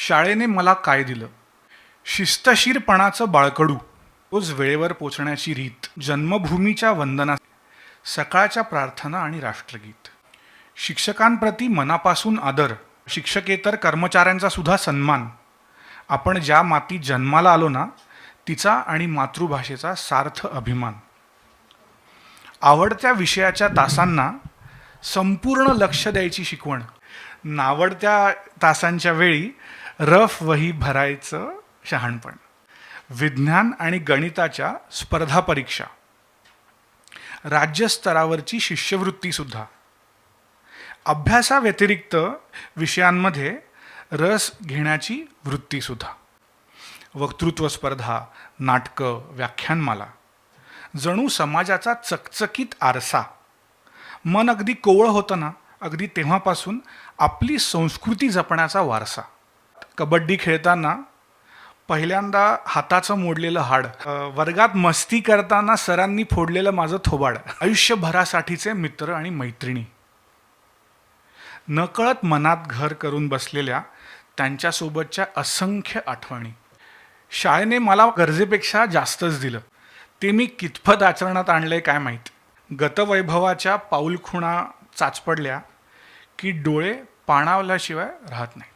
शाळेने मला काय दिलं? शिस्तशीरपणाचं बाळकडू, रोज वेळेवर पोचण्याची रीत, जन्मभूमीच्या वंदना, सकाळच्या प्रार्थना आणि राष्ट्रगीत, शिक्षकांप्रती मनापासून आदर, शिक्षकेतर कर्मचाऱ्यांचा सुद्धा सन्मान, आपण ज्या मातीत जन्माला आलो ना तिचा आणि मातृभाषेचा सार्थ अभिमान, आवडत्या विषयाच्या तासांना संपूर्ण लक्ष द्यायची शिकवण, नावडत्या तासांच्या वेळी रफ वही भरायचं शहाणपण, विज्ञान आणि गणिताच्या स्पर्धा परीक्षा, राज्यस्तरावरची शिष्यवृत्तीसुद्धा, अभ्यासाव्यतिरिक्त विषयांमध्ये रस घेण्याची वृत्तीसुद्धा, वक्तृत्व स्पर्धा, नाटकं, व्याख्यानमाला, जणू समाजाचा चकचकीत आरसा. मन अगदी कोवळं होतं ना, अगदी तेव्हापासून आपली संस्कृती जपण्याचा वारसा. कबड्डी खेळताना पहिल्यांदा हाताचं मोडलेलं हाड, वर्गात मस्ती करताना सरांनी फोडलेलं माझं थोबाड, आयुष्यभरासाठीचे मित्र आणि मैत्रिणी, नकळत मनात घर करून बसलेल्या त्यांच्यासोबतच्या असंख्य आठवणी. शाळेने मला गरजेपेक्षा जास्तच दिलं. ते मी कितपत आचरणात आणलंय काय माहीत. गतवैभवाच्या पाऊलखुणा चाचपडल्या की डोळे पाणावल्याशिवाय राहत नाही.